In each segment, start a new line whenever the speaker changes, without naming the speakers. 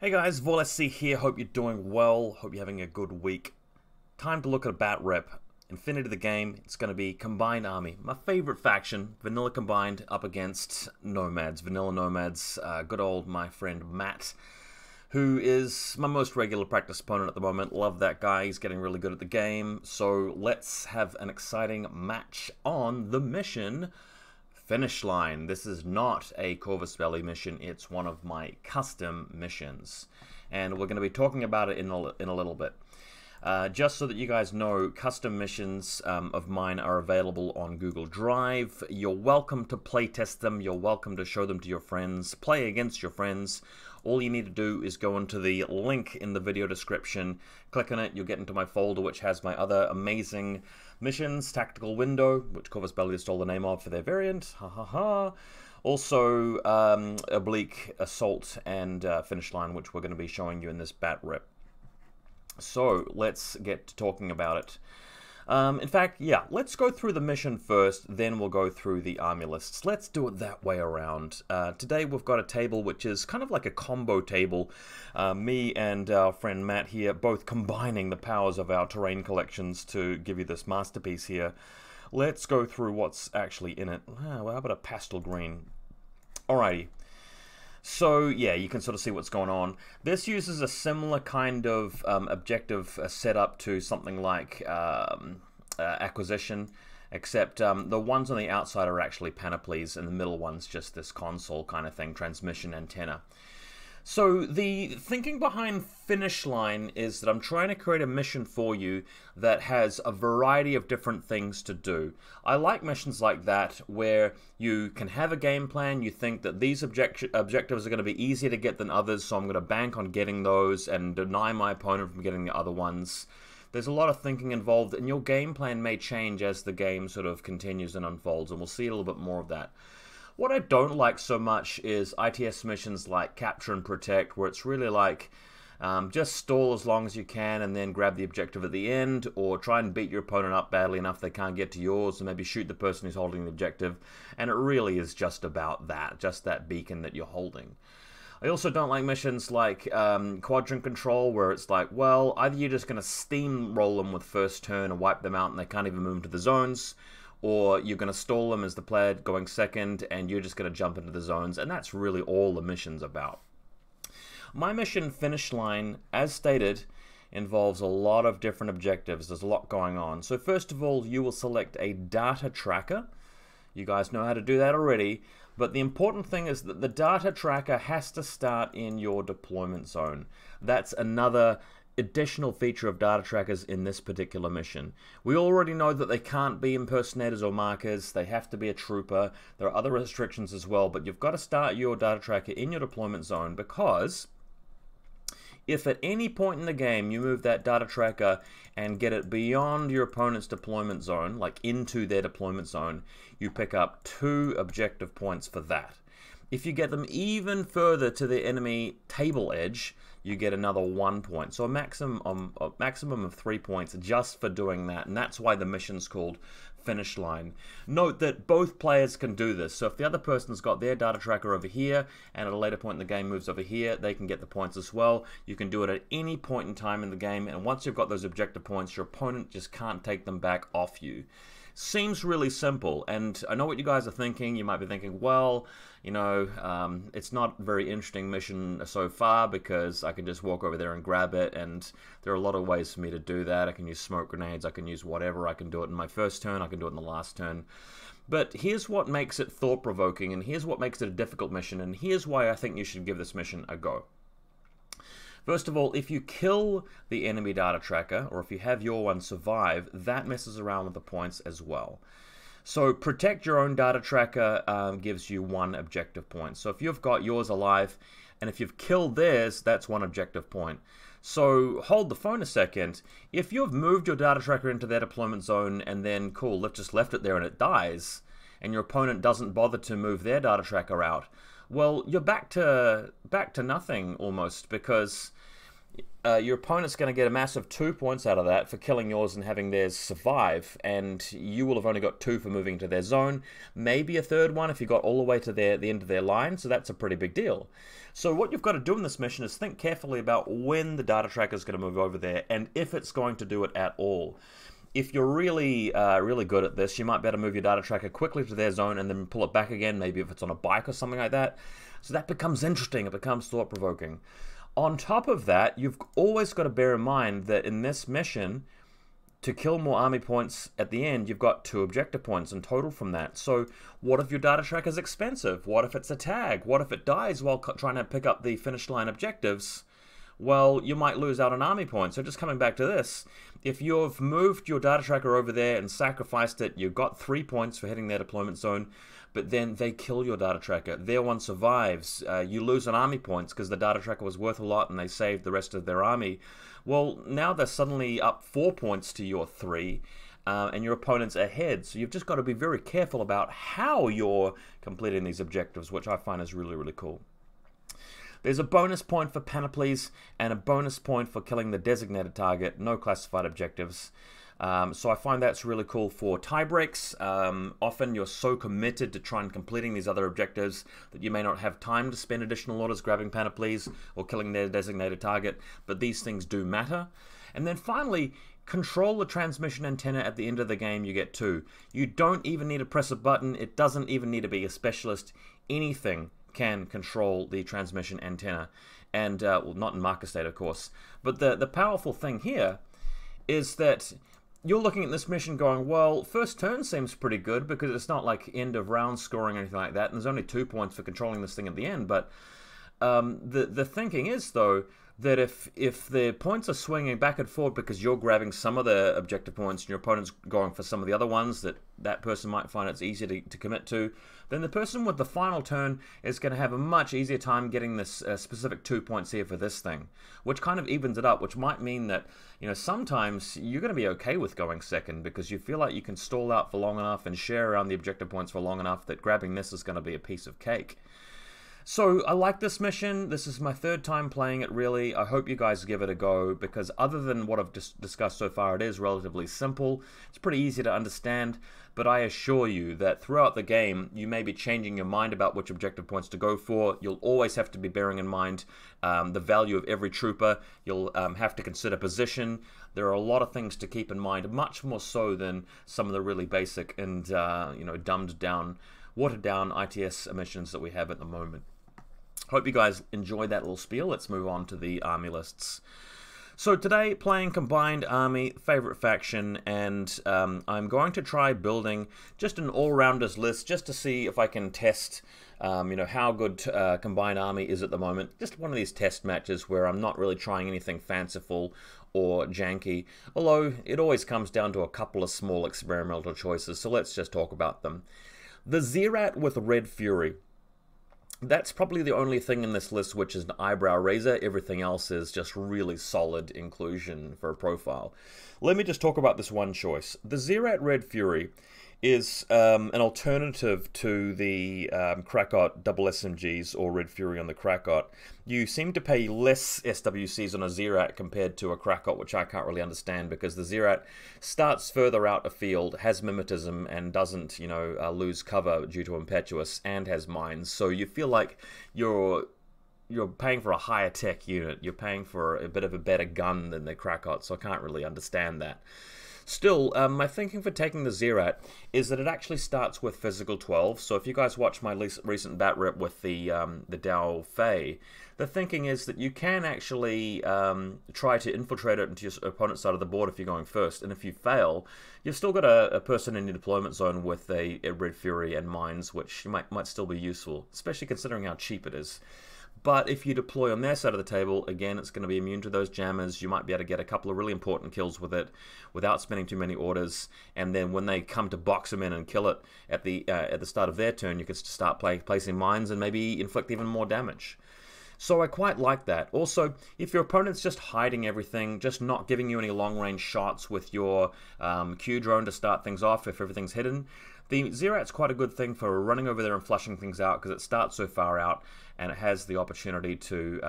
Hey guys, VaulSC here. Hope you're doing well. Hope you're having a good week. Time to look at a bat rep. infiNity the game. It's going to be Combined Army. My favorite faction, Vanilla Combined, up against Nomads. Vanilla Nomads. Good old my friend Matt, who is my most regular practice opponent at the moment. Love that guy. He's getting really good at the game. So let's have an exciting match on the mission Finish Line. This is not a Corvus Belli mission, it's one of my custom missions. And we're going to be talking about it in a little bit. Just so that you guys know, custom missions of mine are available on Google Drive. You're welcome to playtest them, you're welcome to show them to your friends, play against your friends. All you need to do is go into the link in the video description, click on it, you'll get into my folder which has my other amazing missions, Tactical Window, which Corvus Belli stole the name of for their variant, ha ha ha. Also, Oblique Assault and Finish Line, which we're going to be showing you in this bat rep. So, let's get to talking about it. In fact, yeah, let's go through the mission first, then we'll go through the army lists. Let's do it that way around. Today we've got a table which is kind of like a combo table. Me and our friend Matt here both combining the powers of our terrain collections to give you this masterpiece here. Let's go through what's actually in it. Well, how about a pastel green? Alrighty. So, yeah, you can sort of see what's going on. This uses a similar kind of objective setup to something like Acquisition, except the ones on the outside are actually panoplies, and the middle one's just this console kind of thing, transmission antenna. So the thinking behind Finish Line is that I'm trying to create a mission for you that has a variety of different things to do. I like missions like that where you can have a game plan, you think that these objectives are going to be easier to get than others, so I'm going to bank on getting those and deny my opponent from getting the other ones. There's a lot of thinking involved, and your game plan may change as the game sort of continues and unfolds, and we'll see a little bit more of that. What I don't like so much is ITS missions like Capture and Protect, where it's really like just stall as long as you can and then grab the objective at the end, or try and beat your opponent up badly enough they can't get to yours, and maybe shoot the person who's holding the objective. And it really is just about that, just that beacon that you're holding. I also don't like missions like Quadrant Control, where it's like, well, either you're just going to steamroll them with first turn and wipe them out and they can't even move into the zones, or you're going to stall them as the player going second, and you're just going to jump into the zones, and that's really all the mission's about. My mission Finish Line, as stated, involves a lot of different objectives. There's a lot going on. So first of all, you will select a data tracker. You guys know how to do that already, but the important thing is that the data tracker has to start in your deployment zone. That's another additional feature of data trackers in this particular mission. We already know that they can't be impersonators or markers, they have to be a trooper. There are other restrictions as well, but you've got to start your data tracker in your deployment zone, because if at any point in the game you move that data tracker and get it beyond your opponent's deployment zone, like into their deployment zone, you pick up 2 objective points for that. If you get them even further to the enemy table edge, you get another 1 point. So a maximum of 3 points just for doing that, and that's why the mission's called Finish Line. Note that both players can do this, so if the other person's got their data tracker over here, and at a later point in the game moves over here, they can get the points as well. You can do it at any point in time in the game, and once you've got those objective points, your opponent just can't take them back off you. Seems really simple, and I know what you guys are thinking. You might be thinking, well, you know, it's not a very interesting mission so far because I can just walk over there and grab it, and there are a lot of ways for me to do that. I can use smoke grenades, I can use whatever, I can do it in my first turn, I can do it in the last turn. But here's what makes it thought-provoking, and here's what makes it a difficult mission, and here's why I think you should give this mission a go. First of all, if you kill the enemy data tracker, or if you have your one survive, that messes around with the points as well. So protect your own data tracker gives you 1 objective point. So if you've got yours alive, and if you've killed theirs, that's 1 objective point. So hold the phone a second. If you've moved your data tracker into their deployment zone, and then, cool, just left it there and it dies, and your opponent doesn't bother to move their data tracker out, well, you're back to nothing almost, because your opponent's going to get a massive 2 points out of that for killing yours and having theirs survive, and you will have only got 2 for moving to their zone, maybe a third one if you got all the way to the end of their line, so that's a pretty big deal. So what you've got to do in this mission is think carefully about when the data tracker is going to move over there, and if it's going to do it at all. If you're really good at this, you might be able to move your data tracker quickly to their zone and then pull it back again, maybe if it's on a bike or something like that. So that becomes interesting, it becomes thought-provoking. On top of that, you've always got to bear in mind that in this mission, to kill more army points at the end, you've got 2 objective points in total from that. So what if your data tracker is expensive? What if it's a tag? What if it dies while trying to pick up the finish line objectives? Well, you might lose out on army points. So just coming back to this, if you've moved your data tracker over there and sacrificed it, you've got 3 points for hitting their deployment zone, but then they kill your data tracker. Their one survives. You lose on army points because the data tracker was worth a lot and they saved the rest of their army. Well, now they're suddenly up 4 points to your 3, and your opponent's ahead. So you've just got to be very careful about how you're completing these objectives, which I find is really, really cool. There's a bonus point for panoplies and a bonus point for killing the designated target, no classified objectives. So I find that's really cool for tie breaks. Often you're so committed to try and completing these other objectives that you may not have time to spend additional orders grabbing panoplies or killing their designated target, but these things do matter. And then finally, control the transmission antenna at the end of the game, you get 2. You don't even need to press a button, it doesn't even need to be a specialist, anything can control the transmission antenna, and well, not in marker state of course, but the powerful thing here is that you're looking at this mission going, well, first turn seems pretty good because it's not like end of round scoring or anything like that, and there's only 2 points for controlling this thing at the end, but the thinking is though that if the points are swinging back and forth because you're grabbing some of the objective points and your opponent's going for some of the other ones that person might find it's easier to commit to, then the person with the final turn is going to have a much easier time getting this specific 2 points here for this thing, which kind of evens it up, which might mean that, you know, sometimes you're going to be okay with going second because you feel like you can stall out for long enough and share around the objective points for long enough that grabbing this is going to be a piece of cake. So I like this mission. This is my 3rd time playing it, really. I hope you guys give it a go because other than what I've discussed so far, it is relatively simple. It's pretty easy to understand, but I assure you that throughout the game, you may be changing your mind about which objective points to go for. You'll always have to be bearing in mind the value of every trooper. You'll have to consider position. There are a lot of things to keep in mind, much more so than some of the really basic and you know, dumbed down, watered down ITS missions that we have at the moment. Hope you guys enjoyed that little spiel. Let's move on to the army lists. So today, playing Combined Army, favorite faction, and I'm going to try building just an all-rounders list just to see if I can test you know, how good Combined Army is at the moment. Just one of these test matches where I'm not really trying anything fanciful or janky, although it always comes down to a couple of small experimental choices, so let's just talk about them. The Zerat with Red Fury. That's probably the only thing in this list which is an eyebrow raiser. Everything else is just really solid inclusion for a profile. Let me just talk about this one choice. The Zerat Red Fury is an alternative to the Krakot double SMGs or Red Fury on the Krakot. You seem to pay less SWCs on a Zerat compared to a Krakot, which I can't really understand because the Zerat starts further out afield, has mimetism, and doesn't, you know, lose cover due to impetuous, and has mines. So you feel like you're paying for a higher tech unit. You're paying for a bit of a better gun than the Krakot, so I can't really understand that. Still, my thinking for taking the Zerat is that it actually starts with physical 12. So if you guys watch my recent bat rip with the Dao Fei, the thinking is that you can actually try to infiltrate it into your opponent's side of the board if you're going first. And if you fail, you've still got a person in your deployment zone with a Red Fury and mines, which might still be useful, especially considering how cheap it is. But if you deploy on their side of the table, again, it's going to be immune to those jammers. You might be able to get a couple of really important kills with it without spending too many orders. And then when they come to box them in and kill it at the start of their turn, you can start placing mines and maybe inflict even more damage. So I quite like that. Also, if your opponent's just hiding everything, just not giving you any long-range shots with your Q drone to start things off if everything's hidden, The Zerat's quite a good thing for running over there and flushing things out because it starts so far out and it has the opportunity to,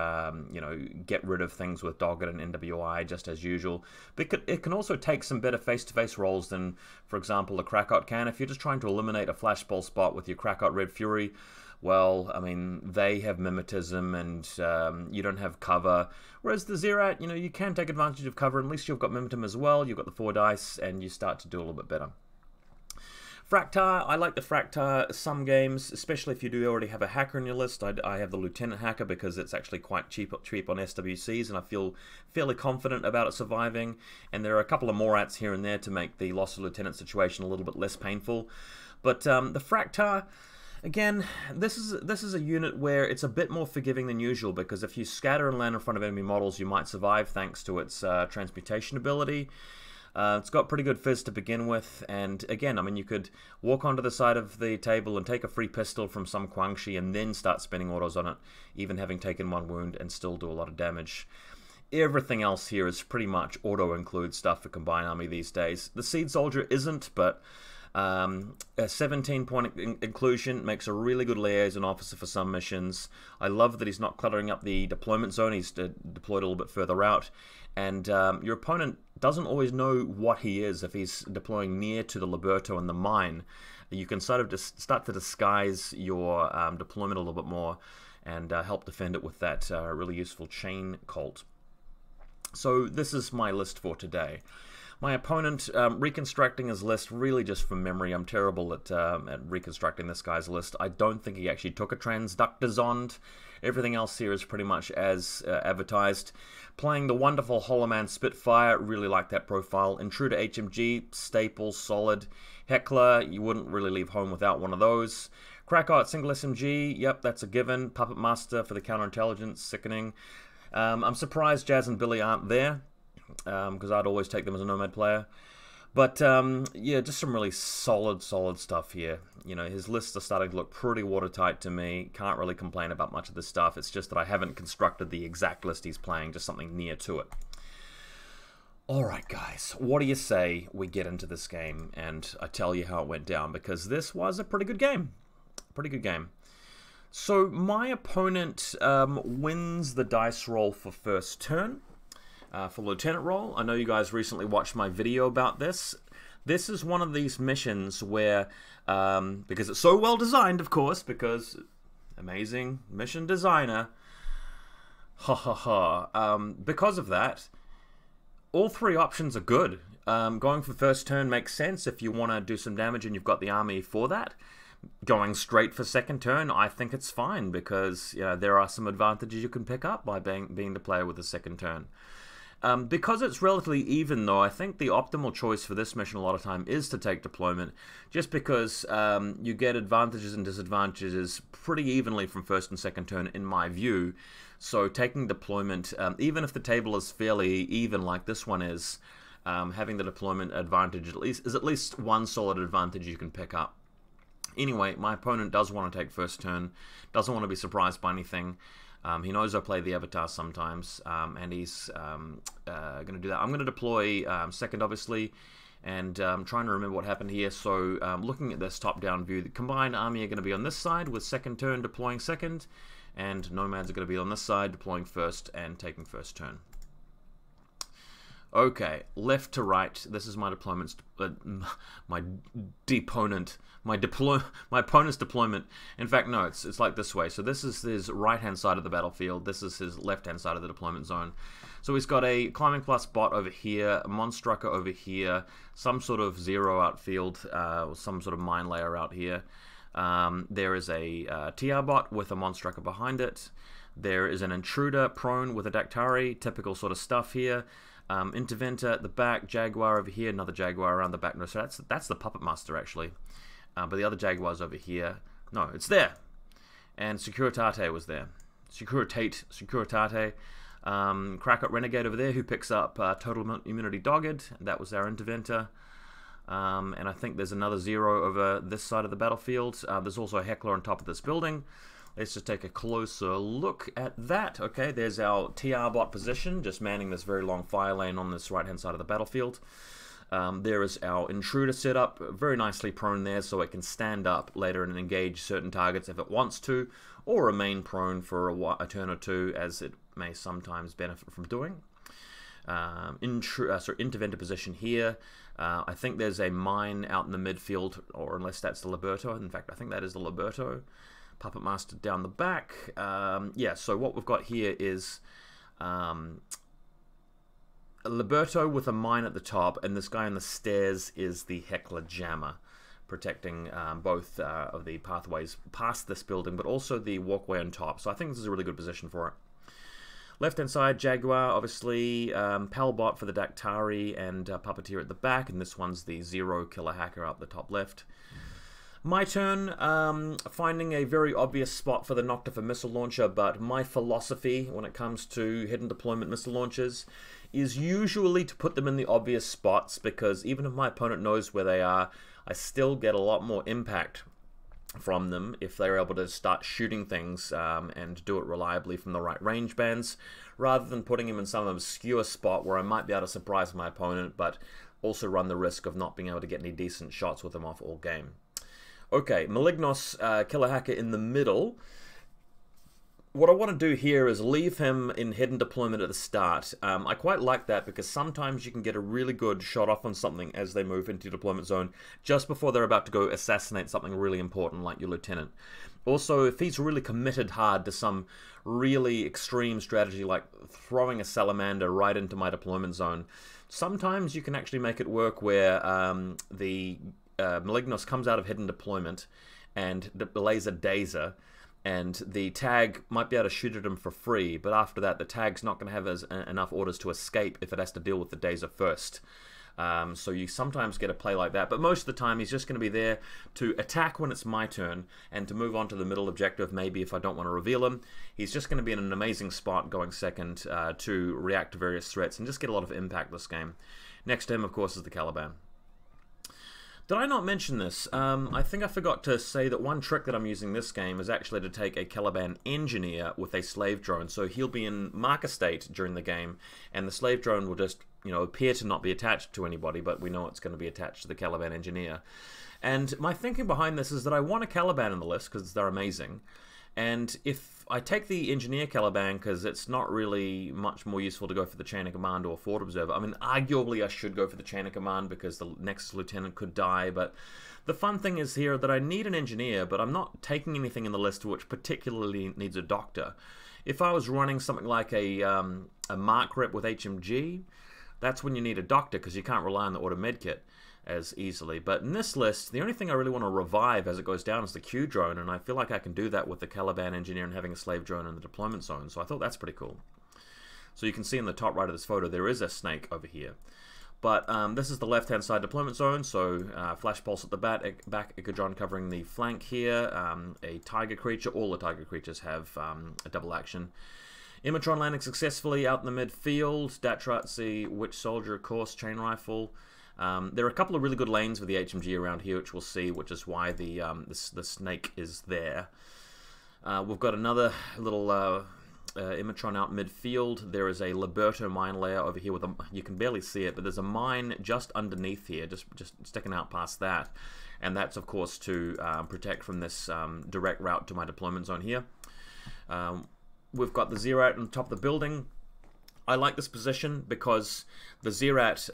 you know, get rid of things with Dogged and NWI just as usual. But it can also take some better face-to-face rolls than, for example, the Krakot can. If you're just trying to eliminate a flashball spot with your Krakot Red Fury, well, I mean, they have mimetism and you don't have cover. Whereas the Zerat, you know, you can take advantage of cover. At least you've got mimetism as well. You've got the 4 dice and you start to do a little bit better. Fractar, I like the Fractar some games, especially if you do already have a hacker in your list. I have the Lieutenant Hacker because it's actually quite cheap on SWCs, and I feel fairly confident about it surviving. And there are a couple of Morats here and there to make the loss of Lieutenant situation a little bit less painful. But the Fractar, again, this is a unit where it's a bit more forgiving than usual, because if you scatter and land in front of enemy models, you might survive thanks to its transmutation ability. It's got pretty good fizz to begin with, and again, I mean, you could walk onto the side of the table and take a free pistol from some Quangshi and then start spinning autos on it, even having taken 1 wound, and still do a lot of damage. Everything else here is pretty much auto-include stuff for Combined Army these days. The Seed Soldier isn't, but a 17-point inclusion makes a really good liaison officer for some missions. I love that he's not cluttering up the deployment zone. He's deployed a little bit further out. And your opponent doesn't always know what he is. If he's deploying near to the Liberto and the mine, you can sort of just start to disguise your deployment a little bit more and help defend it with that really useful chain colt. So this is my list for today. My opponent, reconstructing his list really just from memory. I'm terrible at reconstructing this guy's list. I don't think he actually took a Transductor Zond. Everything else here is pretty much as advertised. Playing the wonderful Hollow Man Spitfire, really like that profile. Intruder HMG, staple, solid. Heckler, you wouldn't really leave home without one of those. Krakot single SMG, yep, that's a given. Puppet Master for the counterintelligence, sickening. I'm surprised Jazz and Billy aren't there, because I'd always take them as a Nomad player. But, yeah, just some really solid stuff here. You know, his lists are starting to look pretty watertight to me. Can't really complain about much of this stuff. It's just that I haven't constructed the exact list he's playing, just something near to it. Alright, guys, what do you say we get into this game and I tell you how it went down? Because this was a pretty good game. Pretty good game. So, my opponent wins the dice roll for first turn. For Lieutenant roll. I know you guys recently watched my video about this. This is one of these missions where, because it's so well designed, of course, because amazing mission designer, because of that, all 3 options are good. Going for first turn makes sense if you want to do some damage and you've got the army for that. Going straight for second turn, I think it's fine, because you know, there are some advantages you can pick up by being the player with the second turn. Because it's relatively even, though, I think the optimal choice for this mission a lot of time is to take deployment, just because you get advantages and disadvantages pretty evenly from first and second turn, in my view. So taking deployment, even if the table is fairly even like this one is, having the deployment advantage is at least one solid advantage you can pick up. Anyway, my opponent does want to take first turn, doesn't want to be surprised by anything. He knows I play the Avatar sometimes, and he's going to do that. I'm going to deploy second, obviously, and I'm trying to remember what happened here. So looking at this top-down view, the Combined Army are going to be on this side with second turn deploying second, and Nomads are going to be on this side deploying first and taking first turn. Okay, left to right. This is my deployments. My opponent's deployment. In fact, no, it's like this way. So this is his right-hand side of the battlefield. This is his left-hand side of the deployment zone. So he's got a Climbing Plus bot over here, a Monstrucker over here, some sort of zero outfield, or some sort of mine layer out here. There is a TR bot with a Monstrucker behind it. There is an Intruder prone with a Dactari, typical sort of stuff here. Interventor at the back, Jaguar over here, another Jaguar around the back. No, so that's the Puppet Master, actually. But the other Jaguar's over here. No, it's there. And Securitate was there. Securitate. Krakot Renegade over there, who picks up Total Immunity Dogged. That was our Interventor. And I think there's another zero over this side of the battlefield. There's also a Heckler on top of this building. Let's just take a closer look at that. Okay, there's our TR bot position, just manning this very long fire lane on this right-hand side of the battlefield. There is our intruder setup, very nicely prone there, so it can stand up later and engage certain targets if it wants to, or remain prone for a turn or two, as it may sometimes benefit from doing. Interventor position here. I think there's a mine out in the midfield, or unless that's the Liberto. In fact, I think that is the Liberto. Puppet Master down the back. Yeah, so what we've got here is a Liberto with a mine at the top, and this guy on the stairs is the Heckler Jammer, protecting both of the pathways past this building, but also the walkway on top. So I think this is a really good position for it. Left-hand side, Jaguar, obviously, Palbot for the Dactari, and Puppeteer at the back, and this one's the Zero Killer Hacker up the top left. My turn, finding a very obvious spot for the Noctifer missile launcher, but my philosophy when it comes to hidden deployment missile launchers is usually to put them in the obvious spots, because even if my opponent knows where they are, I still get a lot more impact from them if they're able to start shooting things and do it reliably from the right range bands, rather than putting him in some obscure spot where I might be able to surprise my opponent, but also run the risk of not being able to get any decent shots with him off all game. Okay, Malignos Killer Hacker in the middle. What I want to do here is leave him in hidden deployment at the start. I quite like that because sometimes you can get a really good shot off on something as they move into deployment zone just before they're about to go assassinate something really important like your lieutenant. Also, if he's really committed hard to some really extreme strategy like throwing a salamander right into my deployment zone, sometimes you can actually make it work where the Malignos comes out of hidden deployment and lays a dazer, and the tag might be able to shoot at him for free, but after that the tag's not going to have enough orders to escape if it has to deal with the dazer first. So you sometimes get a play like that, but most of the time he's just going to be there to attack when it's my turn and to move on to the middle objective maybe if I don't want to reveal him. He's just going to be in an amazing spot going second to react to various threats and just get a lot of impact this game. Next to him, of course, is the Caliban. Did I not mention this? I think I forgot to say that one trick that I'm using this game is actually to take a Caliban engineer with a slave drone. So he'll be in marker state during the game, and the slave drone will just, appear to not be attached to anybody, but we know it's going to be attached to the Caliban engineer. And my thinking behind this is that I want a Caliban in the list because they're amazing. And if I take the engineer Caliban because it's not really much more useful to go for the chain of command or forward observer. I mean, arguably I should go for the chain of command because the next lieutenant could die, but the fun thing is here that I need an engineer, but I'm not taking anything in the list which particularly needs a doctor. If I was running something like a Mark rep with HMG, that's when you need a doctor because you can't rely on the auto medkit as easily. But in this list, the only thing I really want to revive as it goes down is the Q drone, and I feel like I can do that with the Caliban engineer and having a slave drone in the deployment zone, so I thought that's pretty cool. So you can see in the top right of this photo there is a snake over here. But this is the left-hand side deployment zone, so Flash Pulse at the back, Icodron covering the flank here, a Tiger creature. All the Tiger creatures have a double action. Imatron landing successfully out in the midfield. Datratzi, Witch Soldier, of course, Chain Rifle. There are a couple of really good lanes with the HMG around here, which we'll see, which is why the snake is there. We've got another little Imatron out midfield. There is a Liberto mine layer over here with you can barely see it, but there's a mine just underneath here, just sticking out past that, and that's of course to protect from this direct route to my deployment zone here. We've got the Zerat on top of the building. I like this position because the Zerat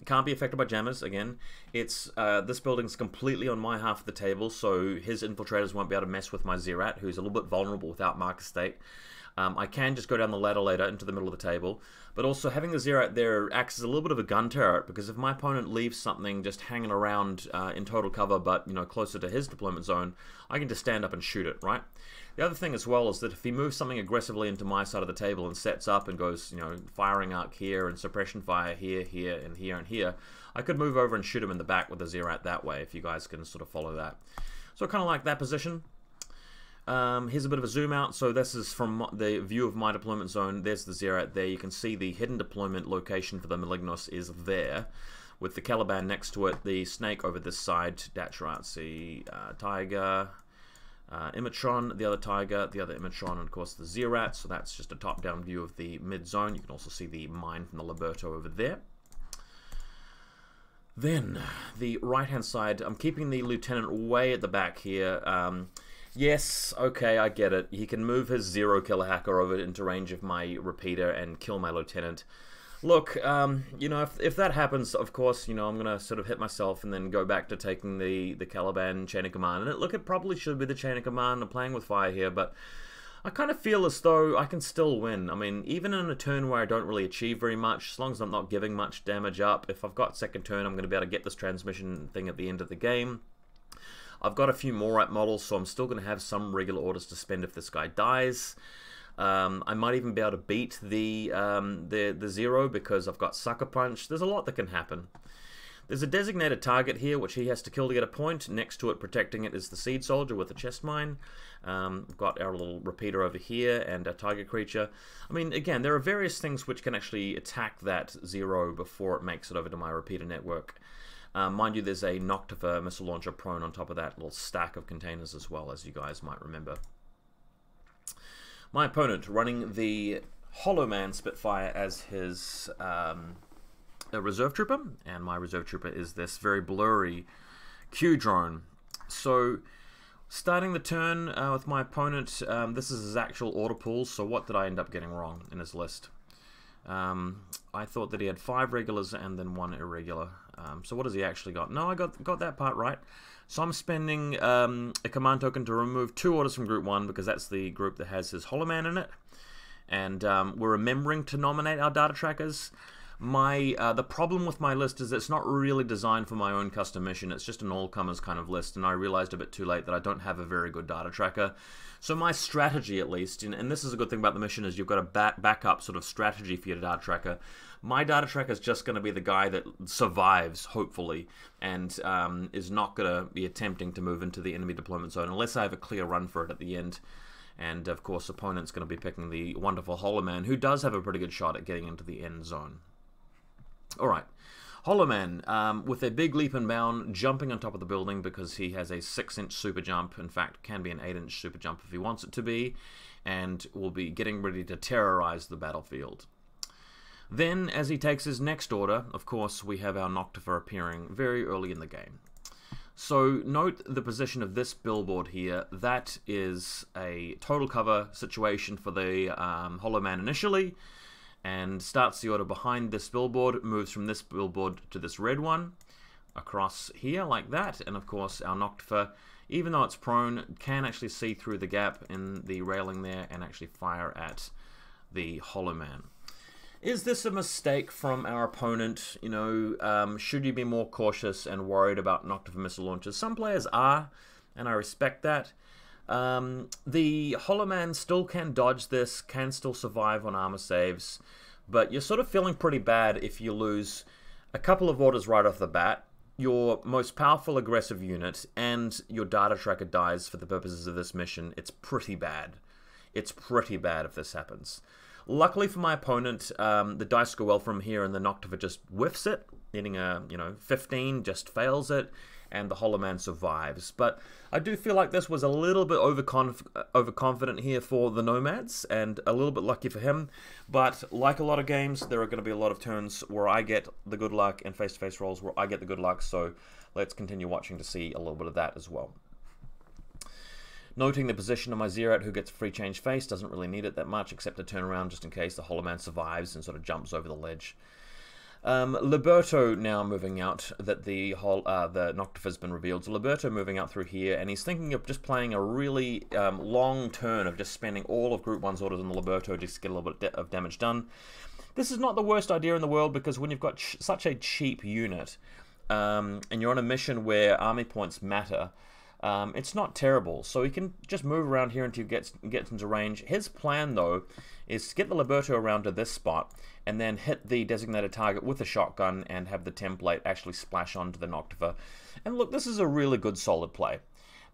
can't be affected by jammers. Again, it's this building's completely on my half of the table, so his infiltrators won't be able to mess with my Zerat, who's a little bit vulnerable without marker state. I can just go down the ladder later into the middle of the table, but also having the Zerat there acts as a little bit of a gun turret, because if my opponent leaves something just hanging around in total cover, but closer to his deployment zone, I can just stand up and shoot it, right? The other thing as well is that if he moves something aggressively into my side of the table and sets up and goes, firing arc here and suppression fire here, here, and here, and here, I could move over and shoot him in the back with the Zerat that way, if you guys can sort of follow that. So I kind of like that position. Here's a bit of a zoom out. So this is from the view of my deployment zone. There's the Zerat there. You can see the hidden deployment location for the Malignos is there, with the Caliban next to it, the snake over this side, Datratzi, Tiger, Imatron, the other Tiger, the other Imatron, and of course the Zerat. So that's just a top-down view of the mid-zone. You can also see the mine from the Liberto over there. Then, the right-hand side, I'm keeping the lieutenant way at the back here. Yes, okay, I get it. He can move his zero killer hacker over into range of my repeater and kill my lieutenant. Look, you know, if that happens, of course, you know, I'm going to sort of hit myself and then go back to taking the Caliban chain of command. And look, it probably should be the chain of command. I'm playing with fire here, but I kind of feel as though I can still win. I mean, even in a turn where I don't really achieve very much, as long as I'm not giving much damage up, if I've got second turn, I'm going to be able to get this transmission thing at the end of the game. I've got a few more right models, so I'm still going to have some regular orders to spend if this guy dies. I might even be able to beat the zero because I've got Sucker Punch. There's a lot that can happen. There's a designated target here which he has to kill to get a point. Next to it, protecting it, is the Seed Soldier with a chest mine. We've got our little repeater over here and a target creature. I mean, again, there are various things which can actually attack that zero before it makes it over to my repeater network. Mind you, there's a Noctifer missile launcher prone on top of that little stack of containers as well, as you guys might remember. My opponent running the Hollow Man Spitfire as his reserve trooper, and my reserve trooper is this very blurry Q drone. So, starting the turn with my opponent, this is his actual order pool. So what did I end up getting wrong in his list? I thought that he had 5 regulars and then 1 irregular. So what has he actually got? No, I got that part right. So I'm spending a command token to remove 2 orders from Group 1 because that's the group that has his Hollow Man in it. And we're remembering to nominate our data trackers. The problem with my list is it's not really designed for my own custom mission. It's just an all-comers kind of list, and I realized a bit too late that I don't have a very good data tracker. So my strategy, at least, and this is a good thing about the mission, is you've got a backup sort of strategy for your data tracker. My data tracker is just going to be the guy that survives, hopefully, and is not going to be attempting to move into the enemy deployment zone unless I have a clear run for it at the end. And, of course, opponent's going to be picking the wonderful Hollow Man, who does have a pretty good shot at getting into the end zone. Alright, Hollow Man, with a big leap and bound, jumping on top of the building because he has a 6-inch super jump. In fact, can be an 8-inch super jump if he wants it to be, and will be getting ready to terrorize the battlefield. Then, as he takes his next order, of course, we have our Noctifer appearing very early in the game. So, note the position of this billboard here. That is a total cover situation for the Hollow Man initially, and starts the order behind this billboard, moves from this billboard to this red one, across here like that, and of course our Noctifer, even though it's prone, can actually see through the gap in the railing there and actually fire at the Hollow Man. Is this a mistake from our opponent? You know, should you be more cautious and worried about Noctifer missile launchers? Some players are, and I respect that. The Hollow Man still can dodge this, can still survive on armor saves, but you're sort of feeling pretty bad if you lose a couple of orders right off the bat, your most powerful aggressive unit, and your data tracker dies for the purposes of this mission. It's pretty bad. It's pretty bad if this happens. Luckily for my opponent, the dice go well from here, and the Noctifer just whiffs it, getting a 15, just fails it, and the Hollow Man survives. But I do feel like this was a little bit overconfident here for the Nomads, and a little bit lucky for him. But like a lot of games, there are going to be a lot of turns where I get the good luck, and face-to-face rolls where I get the good luck. So let's continue watching to see a little bit of that as well. Noting the position of my Zerat, who gets free change face, doesn't really need it that much, except to turn around just in case the Hollow Man survives and sort of jumps over the ledge. Liberto now moving out, that the Noctifer's been revealed. So Liberto moving out through here, and he's thinking of just playing a really long turn of just spending all of Group 1's orders on the Liberto just to get a little bit of damage done. This is not the worst idea in the world, because when you've got such a cheap unit, and you're on a mission where army points matter, it's not terrible. So he can just move around here until he gets into range. His plan, though, is to get the Liberto around to this spot and then hit the designated target with a shotgun and have the template actually splash onto the Noctifer. And look, this is a really good solid play,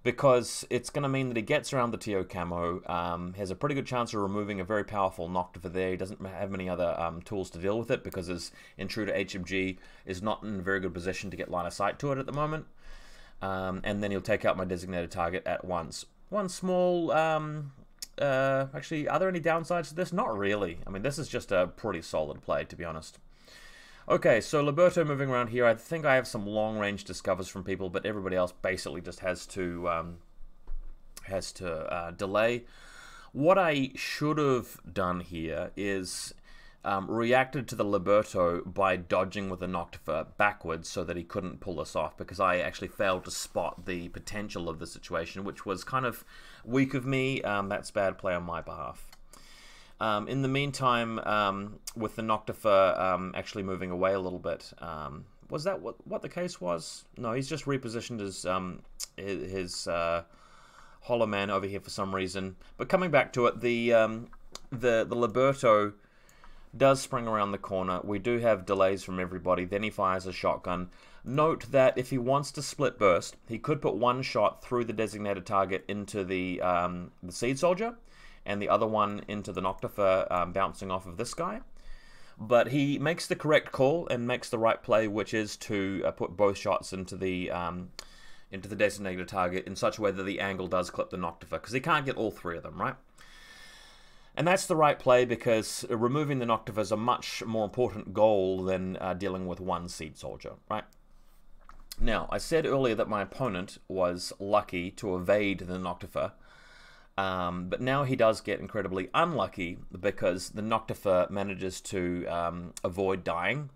because it's going to mean that he gets around the TO camo, has a pretty good chance of removing a very powerful Noctifer there. He doesn't have many other tools to deal with it, because his Intruder HMG is not in a very good position to get line of sight to it at the moment. And then he'll take out my designated target at once. One small, actually, are there any downsides to this? Not really. I mean, this is just a pretty solid play, to be honest. Okay, so Liberto moving around here. I think I have some long-range discovers from people, but everybody else basically just has to delay. What I should have done here is reacted to the Liberto by dodging with a Noctifer backwards so that he couldn't pull this off, because I actually failed to spot the potential of the situation, which was kind of weak of me. That's bad play on my behalf. In the meantime, with the Noctifer actually moving away a little bit, was that what the case was? No, he's just repositioned his Hollow Man over here for some reason. But coming back to it, the Liberto does spring around the corner. We do have delays from everybody. Then he fires a shotgun. Note that if he wants to split burst, he could put one shot through the designated target into the Seed Soldier, and the other one into the Noctifer bouncing off of this guy. But he makes the correct call and makes the right play, which is to put both shots into the designated target in such a way that the angle does clip the Noctifer, because he can't get all three of them, right? And that's the right play, because removing the Noctifer is a much more important goal than dealing with one Seed Soldier, right? Now, I said earlier that my opponent was lucky to evade the Noctifer, but now he does get incredibly unlucky, because the Noctifer manages to avoid dying,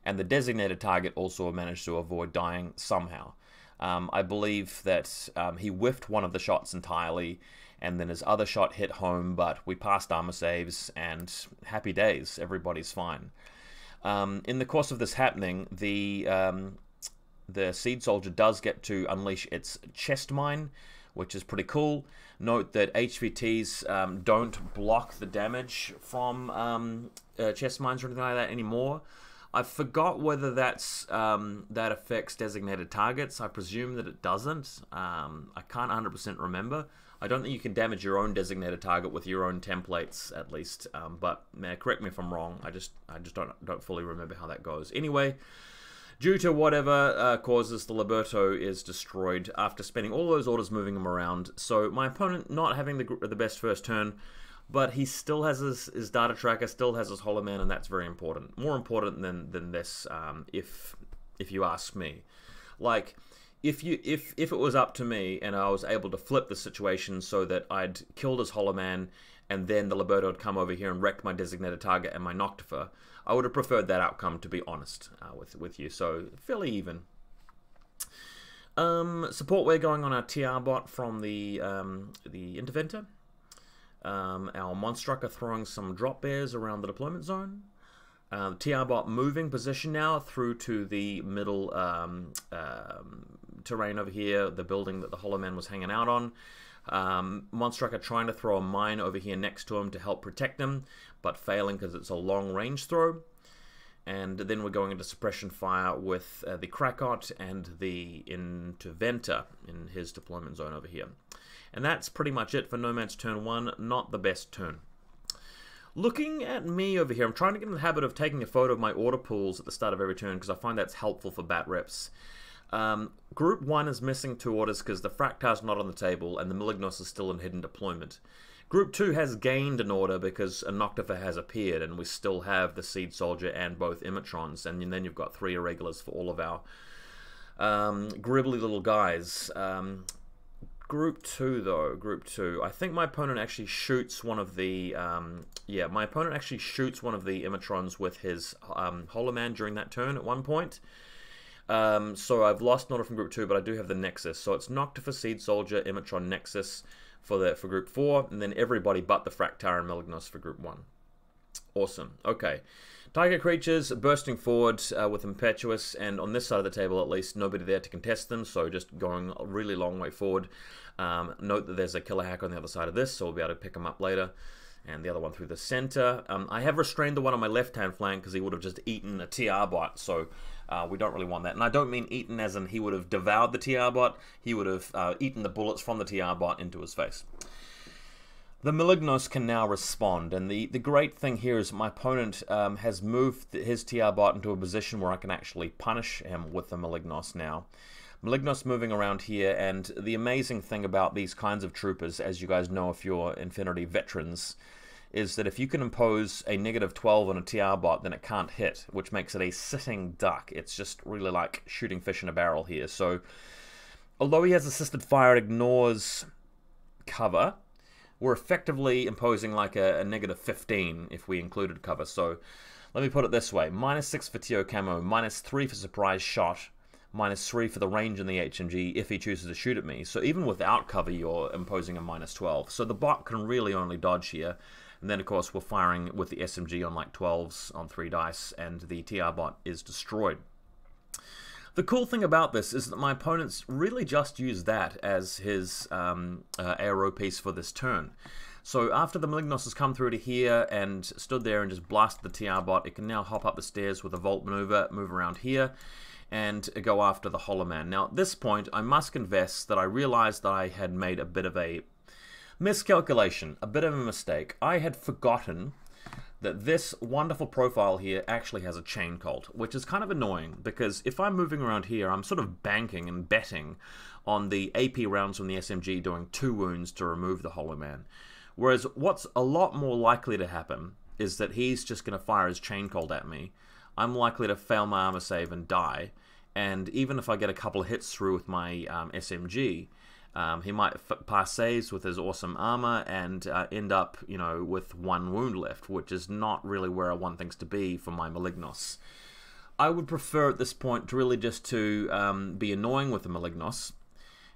and the designated target also managed to avoid dying somehow. I believe that he whiffed one of the shots entirely, and then his other shot hit home, but we passed armor saves, and happy days, everybody's fine. In the course of this happening, the Seed Soldier does get to unleash its chest mine, which is pretty cool. Note that HVTs don't block the damage from chest mines or anything like that anymore. I forgot whether that affects designated targets. I presume that it doesn't. I can't 100% remember. I don't think you can damage your own designated target with your own templates, at least. But man, correct me if I'm wrong. I just don't fully remember how that goes. Anyway, due to whatever causes, the Liberto is destroyed after spending all those orders moving him around. So my opponent not having the best first turn, but he still has his data tracker, still has his Hollow Man, and that's very important. More important than this, if you ask me. Like, if it was up to me and I was able to flip the situation so that I'd killed his Hollow Man and then the Liberto would come over here and wreck my designated target and my Noctifer, I would have preferred that outcome, to be honest, with you. So fairly even. Support we're going on our TR bot from the Interventor. Our Monstrucker throwing some drop bears around the deployment zone. The TR bot moving position now through to the middle terrain over here, the building that the Hollow Man was hanging out on. Monstrucker trying to throw a mine over here next to him to help protect him, but failing because it's a long range throw. And then we're going into suppression fire with the Krakot and the Interventor in his deployment zone over here. And that's pretty much it for Nomads turn 1. Not the best turn. Looking at me over here, I'm trying to get in the habit of taking a photo of my order pools at the start of every turn, because I find that's helpful for bat reps. Group 1 is missing 2 orders because the Fractar's not on the table and the Malignos is still in hidden deployment. Group 2 has gained an order because a Noctifer has appeared, and we still have the Seed Soldier and both Imitrons, and then you've got 3 irregulars for all of our gribbly little guys. Group 2, though, Group 2, I think my opponent actually shoots one of the, my opponent actually shoots one of the Imitrons with his Hollow Man during that turn at one point. So I've lost an order from Group 2, but I do have the Nexus. So it's Noctifer, Seed Soldier, Imitron, Nexus for Group 4, and then everybody but the Fractar and Malignos for Group 1. Awesome. Okay. Tiger creatures bursting forward with Impetuous, and on this side of the table at least, nobody there to contest them, so just going a really long way forward. Note that there's a killer hack on the other side of this, so we'll be able to pick them up later. And the other one through the center. I have restrained the one on my left-hand flank because he would have just eaten a TR bot, so we don't really want that. And I don't mean eaten as in he would have devoured the TR bot, he would have eaten the bullets from the TR bot into his face. The Malignos can now respond, and the great thing here is my opponent has moved his TR bot into a position where I can actually punish him with the Malignos now. Malignos moving around here, and the amazing thing about these kinds of troopers, as you guys know if you're infiNity veterans, is that if you can impose a -12 on a TR bot, then it can't hit, which makes it a sitting duck. It's just really like shooting fish in a barrel here. So, although he has assisted fire, it ignores cover. We're effectively imposing like a -15 if we included cover. So, let me put it this way. -6 for TO camo, -3 for surprise shot, -3 for the range in the HMG if he chooses to shoot at me. So even without cover, you're imposing a -12. So the bot can really only dodge here. And then, of course, we're firing with the SMG on like 12s on 3 dice, and the TR bot is destroyed. The cool thing about this is that my opponents really just use that as his ARO piece for this turn. So after the Malignos has come through to here and stood there and just blasted the TR bot, it can now hop up the stairs with a vault maneuver, move around here, and go after the Hollow Man. Now, at this point, I must confess that I realized that I had made a bit of a miscalculation, a bit of a mistake. I had forgotten that this wonderful profile here actually has a chain cult, which is kind of annoying, because if I'm moving around here, I'm sort of banking and betting on the AP rounds from the SMG doing 2 wounds to remove the Hollow Man. Whereas what's a lot more likely to happen is that he's just going to fire his chain cult at me. I'm likely to fail my armor save and die, and even if I get a couple of hits through with my SMG, he might pass saves with his awesome armor and end up, you know, with 1 wound left, which is not really where I want things to be for my Malignos. I would prefer at this point to really just to be annoying with the Malignos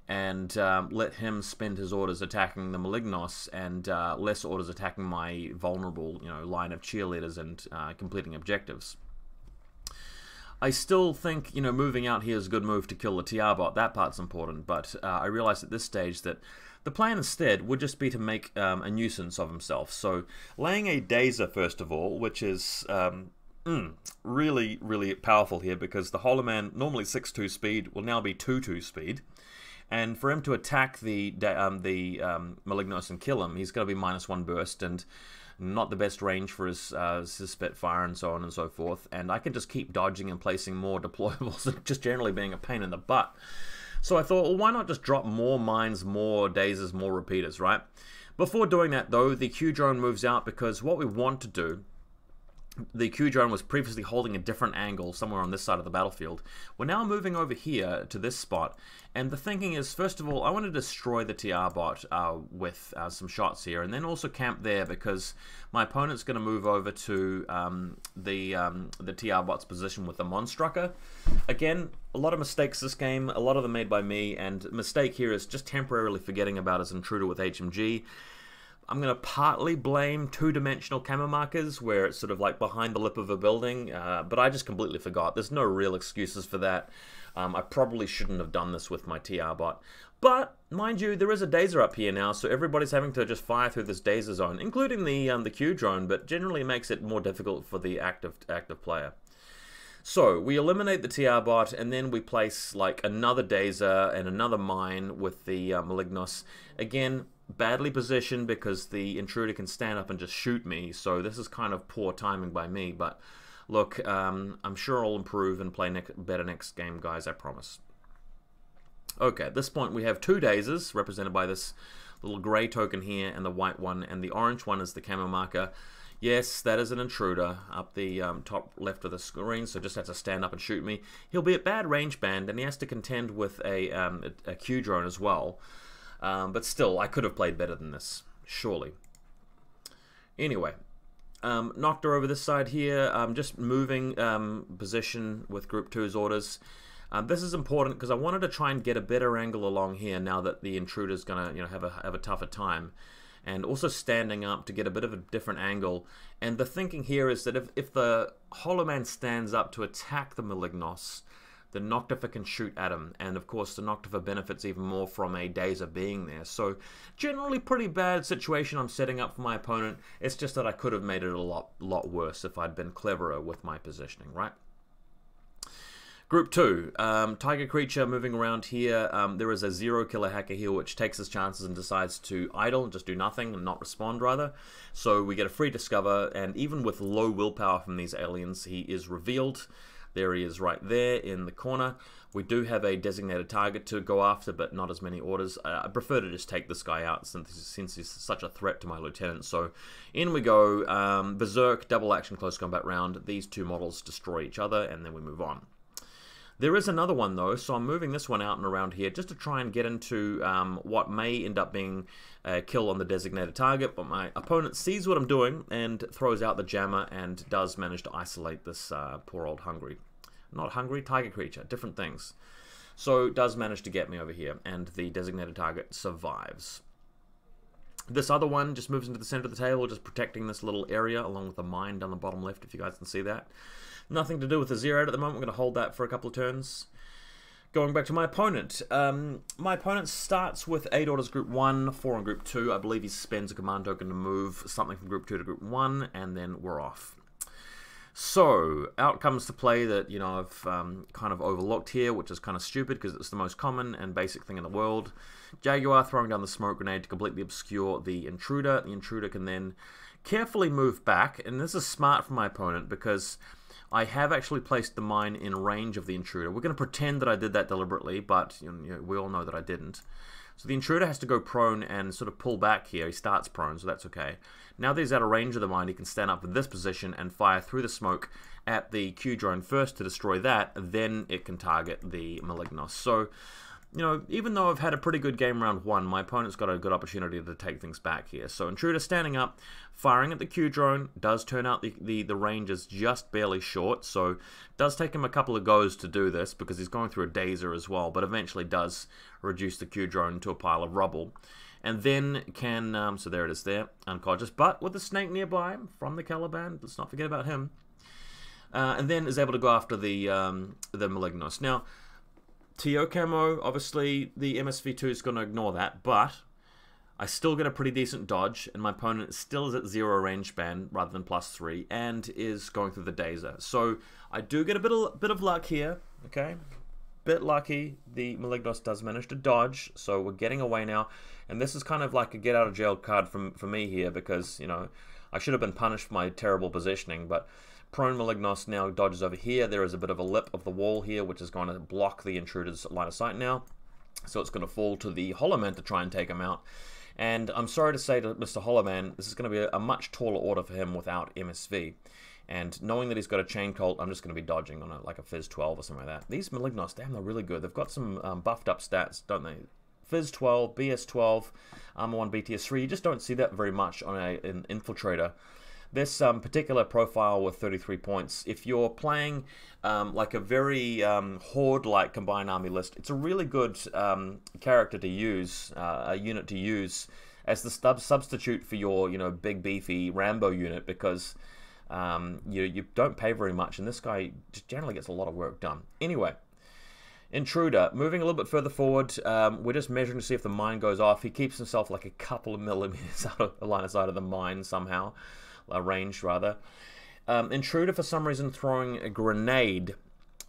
and let him spend his orders attacking the Malignos and less orders attacking my vulnerable, you know, line of cheerleaders and completing objectives. I still think, you know, moving out here is a good move to kill the TR bot. That part's important, but I realized at this stage that the plan instead would just be to make a nuisance of himself. So laying a Dazer, first of all, which is really, really powerful here, because the Hollow Man, normally 6-2 speed, will now be 2-2 speed. And for him to attack the Malignos and kill him, he's going to be -1 burst, and not the best range for his Spitfire and so on and so forth. And I can just keep dodging and placing more deployables and just generally being a pain in the butt. So I thought, well, why not just drop more mines, more Dazers, more repeaters, right? Before doing that, though, the Q-Drone moves out, because what we want to do, the Q-Drone was previously holding a different angle somewhere on this side of the battlefield. We're now moving over here to this spot, and the thinking is, first of all, I want to destroy the TR bot with some shots here, and then also camp there, because my opponent's going to move over to the TR bot's position with the Monstrucker. Again, a lot of mistakes this game, a lot of them made by me, and mistake here is just temporarily forgetting about his intruder with HMG. I'm going to partly blame 2-dimensional camo markers, where it's sort of like behind the lip of a building, but I just completely forgot. There's no real excuses for that. I probably shouldn't have done this with my TR bot. But, mind you, there is a Dazer up here now, so everybody's having to just fire through this Dazer zone, including the Q-Drone, but generally makes it more difficult for the active player. So, we eliminate the TR bot, and then we place like another Dazer and another mine with the Malignos. Again, badly positioned because the intruder can stand up and just shoot me, so this is kind of poor timing by me, but look, I'm sure I'll improve and play better next game, guys, I promise. Okay, at this point we have 2 Dazers, represented by this little grey token here and the white one, and the orange one is the camo marker. Yes, that is an intruder up the top left of the screen, so just has to stand up and shoot me. He'll be at bad range band, and he has to contend with a Q-Drone as well. But still, I could have played better than this, surely. Anyway, knocked her over this side here. Just moving position with Group 2's orders. This is important because I wanted to try and get a better angle along here now that the intruder's gonna, you know, have a tougher time, and also standing up to get a bit of a different angle. And the thinking here is that if the Hollow Man stands up to attack the Malignos, the Noctifer can shoot at him, and of course the Noctifer benefits even more from a Dazer being there. So generally pretty bad situation I'm setting up for my opponent. It's just that I could have made it a lot worse if I'd been cleverer with my positioning, right? Group 2, Tiger Creature moving around here. There is a 0-killer hacker here which takes his chances and decides to idle and just do nothing, and not respond rather. So we get a free discover, and even with low willpower from these aliens, he is revealed. There he is right there in the corner. We do have a designated target to go after, but not as many orders. I prefer to just take this guy out since he's such a threat to my lieutenant. So in we go. Berserk, double action, close combat round. These two models destroy each other, and then we move on. There is another one though, so I'm moving this one out and around here just to try and get into what may end up being a kill on the designated target, but my opponent sees what I'm doing and throws out the jammer and does manage to isolate this poor old tiger creature, different things. So does manage to get me over here, and the designated target survives. This other one just moves into the center of the table, just protecting this little area along with the mine down the bottom left, if you guys can see that. Nothing to do with the 0 at the moment. We're going to hold that for a couple of turns. Going back to my opponent. My opponent starts with 8 orders group 1, 4 on group 2. I believe he spends a command token to move something from group 2 to group 1, and then we're off. So, out comes the play that, you know, I've kind of overlooked here, which is kind of stupid because it's the most common and basic thing in the world. Jaguar throwing down the smoke grenade to completely obscure the intruder. The intruder can then carefully move back, and this is smart for my opponent because I have actually placed the mine in range of the intruder. We're going to pretend that I did that deliberately, but you know, we all know that I didn't. So the intruder has to go prone and sort of pull back here. He starts prone, so that's okay. Now that he's out of range of the mine, he can stand up in this position and fire through the smoke at the Q drone first to destroy that, then it can target the Malignos. So, you know, even though I've had a pretty good game round 1, my opponent's got a good opportunity to take things back here. So intruder standing up, firing at the Q drone, does turn out the range is just barely short, so does take him a couple of goes to do this because he's going through a dazer as well, but eventually does reduce the Q drone to a pile of rubble. And then can, so there it is there, unconscious, but with the snake nearby from the Caliban, let's not forget about him. And then is able to go after the Malignos. Now, TO camo, obviously the MSV2 is going to ignore that, but I still get a pretty decent dodge, and my opponent still is at 0 range span rather than +3, and is going through the dazer. So I do get a bit of luck here, okay? Bit lucky. The Malignos does manage to dodge, so we're getting away now. And this is kind of like a get out of jail card for me here, because, you know, I should have been punished for my terrible positioning, but prone Malignos now dodges over here. There is a bit of a lip of the wall here, which is going to block the intruder's line of sight now. So it's going to fall to the Hollow Man to try and take him out. And I'm sorry to say to Mr. Hollow Man, this is going to be a much taller order for him without MSV. And knowing that he's got a Chain Colt, I'm just going to be dodging on like a Fizz 12 or something like that. These Malignos, damn, they're really good. They've got some buffed up stats, don't they? Fizz 12, BS 12, Armor 1, BTS 3. You just don't see that very much on an Infiltrator. This particular profile with 33 points, if you're playing like a very Horde-like Combined Army list, it's a really good character to use, a unit to use as the substitute for your, you know, big beefy Rambo unit, because you don't pay very much, and this guy just generally gets a lot of work done. Anyway, Intruder, moving a little bit further forward, we're just measuring to see if the mine goes off. He keeps himself like a couple of millimeters out of the line of sight of the mine somehow. Range rather. Intruder for some reason throwing a grenade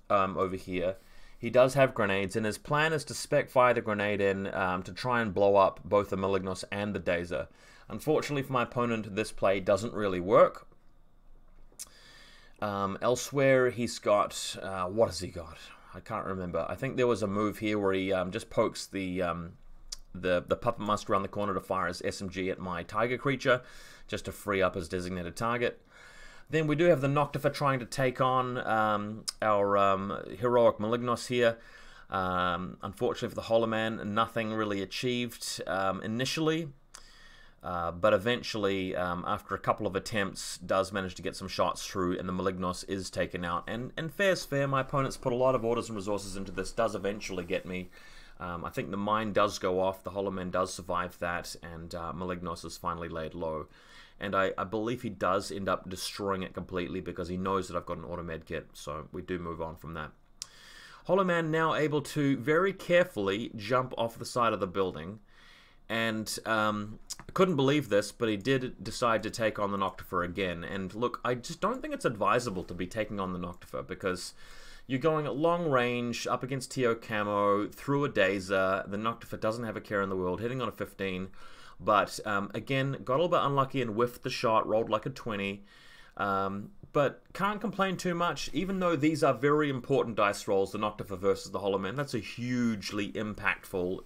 over here. He does have grenades, and his plan is to spec fire the grenade in to try and blow up both the Malignos and the Dazer. Unfortunately for my opponent, this play doesn't really work. Elsewhere, he's got what has he got? I can't remember. I think there was a move here where he just pokes the Puppet Master around the corner to fire his SMG at my Tiger creature, just to free up his designated target. Then we do have the Noctifer trying to take on our heroic Malignos here. Unfortunately for the Hollow Man, nothing really achieved initially, but eventually, after a couple of attempts, does manage to get some shots through, and the Malignos is taken out. And fair's fair, my opponent's put a lot of orders and resources into this, does eventually get me. I think the mine does go off, the Hollow Man does survive that, and Malignos is finally laid low. And I believe he does end up destroying it completely because he knows that I've got an auto med kit, so we do move on from that. Hollow Man now able to very carefully jump off the side of the building, and I couldn't believe this, but he did decide to take on the Noctifer again. And look, I just don't think it's advisable to be taking on the Noctifer, because you're going at long range, up against TO Camo, through a Dazer. The Noctifer doesn't have a care in the world, hitting on a 15. But, again, got a little bit unlucky and whiffed the shot, rolled like a 20. but can't complain too much, even though these are very important dice rolls, the Noctifer versus the Hollow Man. That's a hugely impactful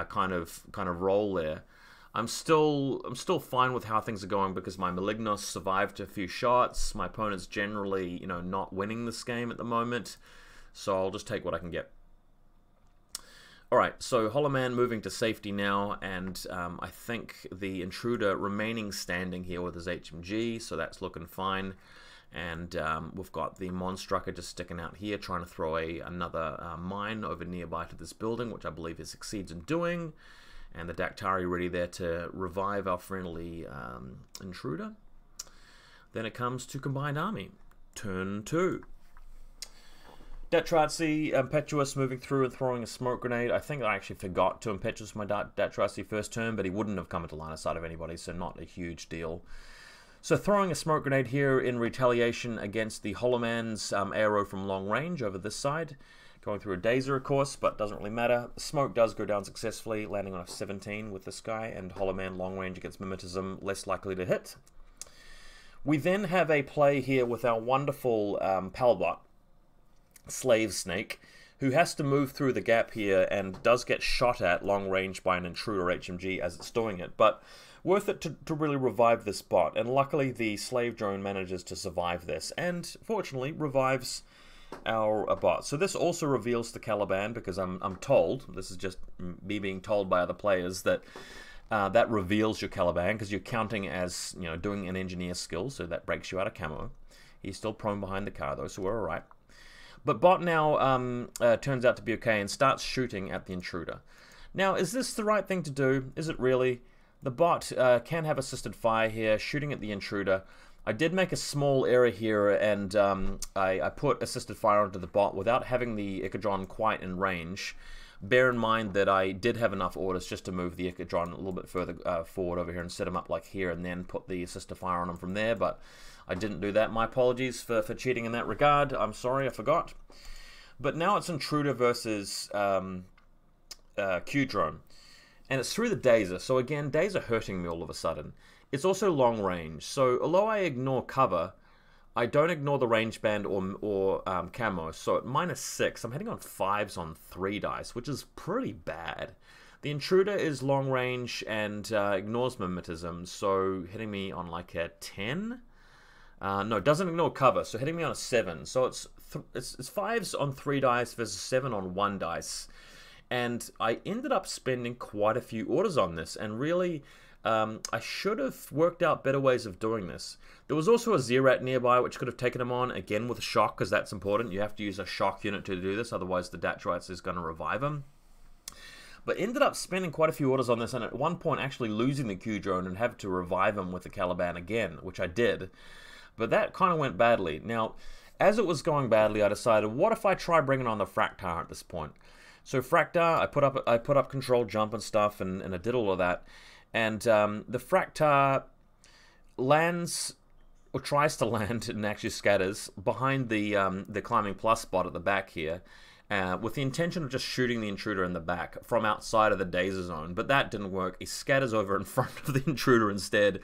kind of roll there. I'm still fine with how things are going because my Malignos survived a few shots. My opponent's generally, you know, not winning this game at the moment, so I'll just take what I can get. Alright, so Hollow Man moving to safety now, and I think the Intruder remaining standing here with his HMG, so that's looking fine. And we've got the Monstrucker just sticking out here, trying to throw another mine over nearby to this building, which I believe he succeeds in doing. And the Dactari ready there to revive our friendly Intruder. Then it comes to Combined Army. Turn 2. Datrazi, Impetuous moving through and throwing a smoke grenade. I think I actually forgot to Impetuous my Datrazi first turn, but he wouldn't have come into line of sight of anybody, so not a huge deal. So throwing a smoke grenade here in retaliation against the Hollow Man's arrow from long range over this side. Going through a Dazer, of course, but doesn't really matter. The smoke does go down successfully, landing on a 17 with this guy, and Hollow Man long range against Mimetism, less likely to hit. We then have a play here with our wonderful Palbot, Slave Snake, who has to move through the gap here and does get shot at long range by an Intruder HMG as it's doing it, but worth it to really revive this bot, and luckily the Slave Drone manages to survive this, and fortunately revives our bot. So this also reveals the Caliban, because I'm told, this is just me being told by other players, that that reveals your Caliban, because you're counting as, you know, doing an engineer skill, so that breaks you out of camo. He's still prone behind the car though, so we're alright. But bot now turns out to be okay and starts shooting at the Intruder. Now, is this the right thing to do? Is it really? The bot can have assisted fire here, shooting at the Intruder. I did make a small error here, and I put assisted fire onto the bot without having the Ichadron quite in range. Bear in mind that I did have enough orders just to move the Ichadron a little bit further forward over here and set him up like here, and then put the assisted fire on him from there, but I didn't do that. My apologies for cheating in that regard. I'm sorry, I forgot. But now it's Intruder versus Q-Drone. And it's through the Dazer. So again, Dazer hurting me all of a sudden. It's also long range. So although I ignore cover, I don't ignore the range band or camo. So at -6, I'm hitting on 5s on 3 dice, which is pretty bad. The Intruder is long range and ignores Mimetism. So hitting me on like a 10? No, it doesn't ignore cover, so hitting me on a 7. So it's 5s on 3 dice versus 7 on 1 dice. And I ended up spending quite a few orders on this, and really, I should have worked out better ways of doing this. There was also a Zerat nearby, which could have taken him on, again with a shock, because that's important. You have to use a shock unit to do this, otherwise the Datrites is going to revive him. But ended up spending quite a few orders on this, and at one point actually losing the Q-Drone and having to revive him with the Caliban again, which I did. But that kind of went badly. Now, as it was going badly, I decided, what if I try bringing on the Fractar at this point? So Fractar, I put up control jump and stuff, and I did all of that. And the Fractar lands, or tries to land, and actually scatters behind the Climbing Plus bot at the back here, with the intention of just shooting the Intruder in the back from outside of the Dazer zone. But that didn't work. He scatters over in front of the Intruder instead,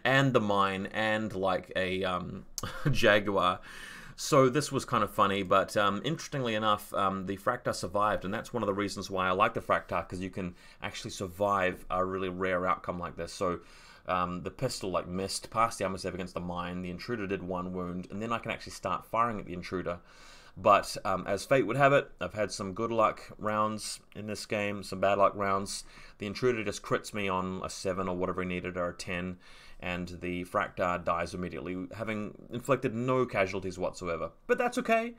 and the mine, and like a Jaguar. So this was kind of funny, but interestingly enough, the Fractar survived, and that's one of the reasons why I like the Fractar, because you can actually survive a really rare outcome like this. So the pistol like missed past the armor save against the mine, the Intruder did 1 wound, and then I can actually start firing at the Intruder. But as fate would have it, I've had some good luck rounds in this game, some bad luck rounds. The Intruder just crits me on a 7 or whatever he needed, or a 10, and the Fractar dies immediately, having inflicted no casualties whatsoever. But that's okay.